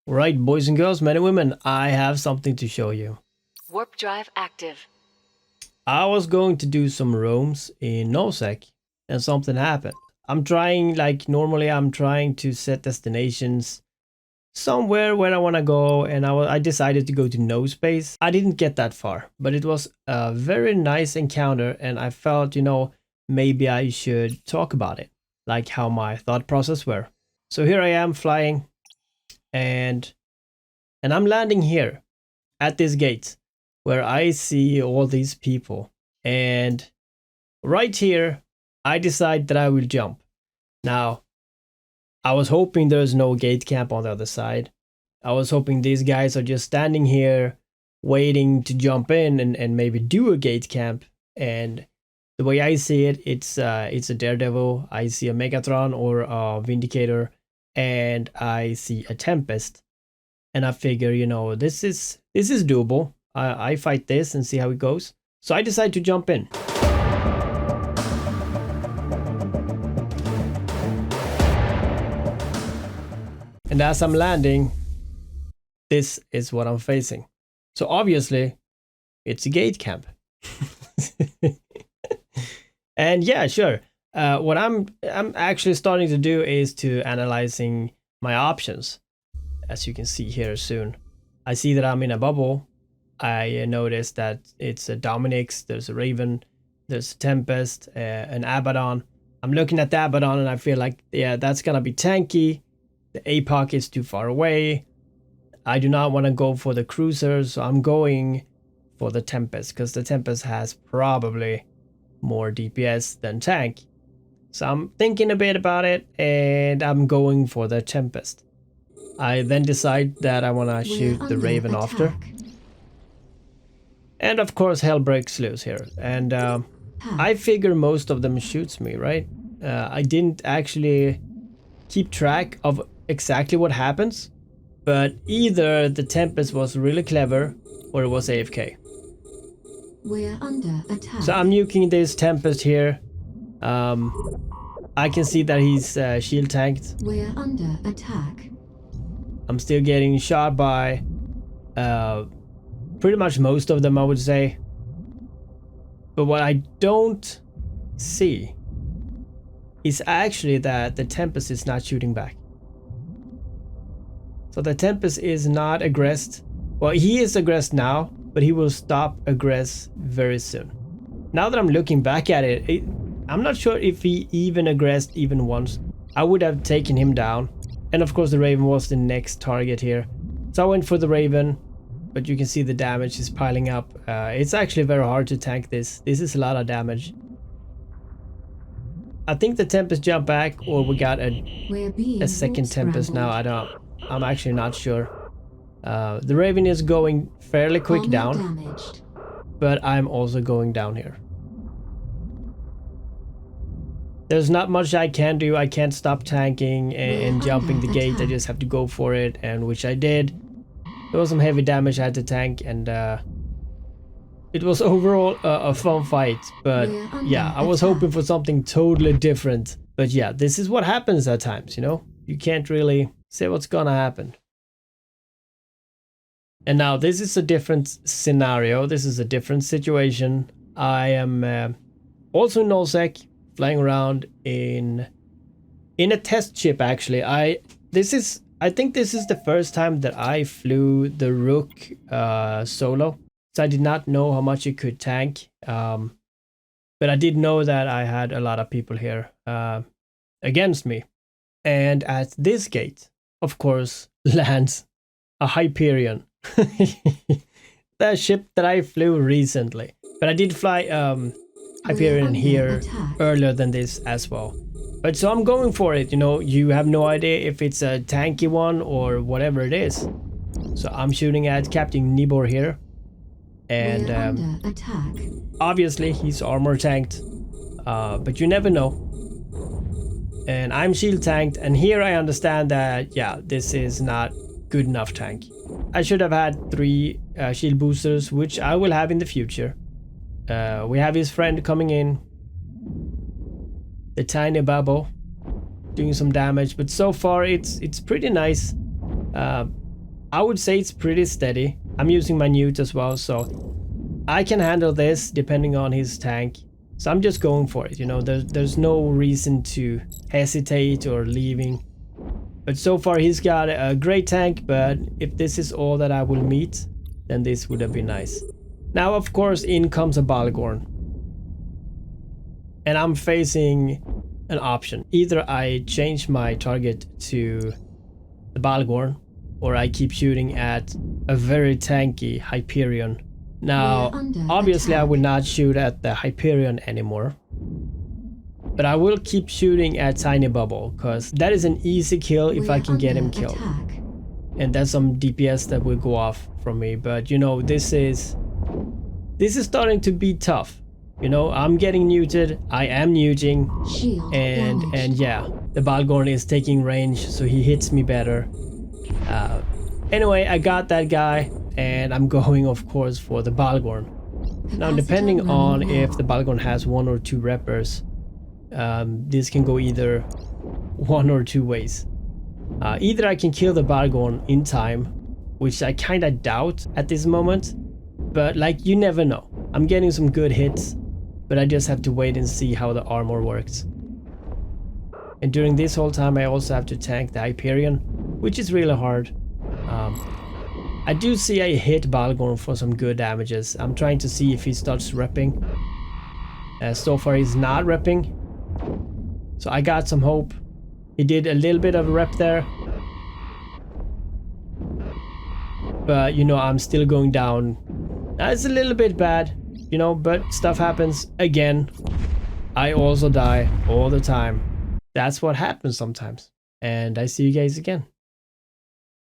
Right, boys and girls, men and women, I have something to show you. Warp drive active. I was going to do some roams in Nosec and something happened. Normally I'm trying to set destinations somewhere where I want to go, and I decided to go to no space. I didn't get that far, but it was a very nice encounter, and I felt, maybe I should talk about it, like how my thought process were. So here I am flying, and I'm landing here at this gate where I see all these people, and right here I decide that I will jump. Now, I was hoping there's no gate camp on the other side. I was hoping these guys are just standing here waiting to jump in and maybe do a gate camp. And the way I see it, it's a Daredevil. I see a Megatron or a Vindicator, and I see a Tempest. And I figure, this is doable. I fight this and see how it goes. So I decide to jump in. And as I'm landing, this is what I'm facing. So obviously, it's a gate camp. And yeah, sure. What I'm actually starting to do is to analyzing my options. As you can see here soon, I see that I'm in a bubble. I notice that it's a Dominic's, there's a Raven, there's a Tempest, an Abaddon. I'm looking at the Abaddon and I feel like, yeah, that's gonna be tanky. The APOC is too far away. I do not want to go for the cruisers, so I'm going for the Tempest, because the Tempest has probably more DPS than tank. So I'm thinking a bit about it, and I'm going for the Tempest. I then decide that I want to shoot the Raven after. And of course hell breaks loose here. And I figure most of them shoots me, right? I didn't actually keep track of exactly what happens, but either the Tempest was really clever or it was AFK. We're under attack. So I'm nuking this Tempest here. I can see that he's shield tanked. We're under attack. I'm still getting shot by pretty much most of them, I would say. But what I don't see is actually that the Tempest is not shooting back. So the Tempest is not aggressed. Well, he is aggressed now, but he will stop aggress very soon. Now that I'm looking back at it, I'm not sure if he even aggressed even once. I would have taken him down. And of course the Raven was the next target here. So I went for the Raven, but you can see the damage is piling up. It's actually very hard to tank this. This is a lot of damage. I think the Tempest jumped back, or we got a second Tempest now. I'm actually not sure. The Raven is going fairly quick down, but I'm also going down here. There's not much I can do. I can't stop tanking and jumping the gate. I just have to go for it, and which I did. There was some heavy damage I had to tank, and it was overall a fun fight. But yeah, I was hoping for something totally different. But yeah, this is what happens at times, You can't really say what's gonna happen. And now this is a different scenario. This is a different situation. I am also in Nullsec, flying around in a test ship. Actually, I think this is the first time that I flew the Rook solo. So I did not know how much it could tank, but I did know that I had a lot of people here against me. And at this gate, of course, lands a Hyperion. The ship that I flew recently. But I did fly Hyperion here earlier than this as well. But so I'm going for it, you have no idea if it's a tanky one or whatever it is. So I'm shooting at Captain Nibor here. And obviously he's armor tanked, but you never know. And I'm shield tanked, and here I understand that, yeah, this is not good enough tank. I should have had 3 shield boosters, which I will have in the future. We have his friend coming in, the tiny bubble, doing some damage, but so far it's pretty nice. I would say it's pretty steady. I'm using my newt as well, so I can handle this depending on his tank. So I'm just going for it, you know, there's no reason to hesitate or leaving. But so far he's got a great tank, but if this is all that I will meet, then this would have been nice. Now, of course, in comes a Balgorn. And I'm facing an option. Either I change my target to the Balgorn, or I keep shooting at a very tanky Hyperion. Now, obviously I will not shoot at the Hyperion anymore. But I will keep shooting at Tiny Bubble, because that is an easy kill if I can get him killed. And that's some DPS that will go off from me. But you know, this is starting to be tough. You know, I'm getting neuted, I am neuting, and yeah, the Balgorn is taking range, so he hits me better. Anyway, I got that guy, and I'm going, of course, for the Balgorn. Now, depending on if the Balgorn has 1 or 2 reppers, this can go either 1 or 2 ways. Either I can kill the Balgorn in time, which I kinda doubt at this moment, but like, you never know. I'm getting some good hits, but I just have to wait and see how the armor works. And during this whole time I also have to tank the Hyperion, which is really hard. I do see I hit Balgorn for some good damages. I'm trying to see if he starts repping. So far he's not repping, so I got some hope. He did a little bit of a rep there, but you know, I'm still going down. It's a little bit bad, you know, but stuff happens. Again, I also die all the time. That's what happens sometimes. And I see you guys again.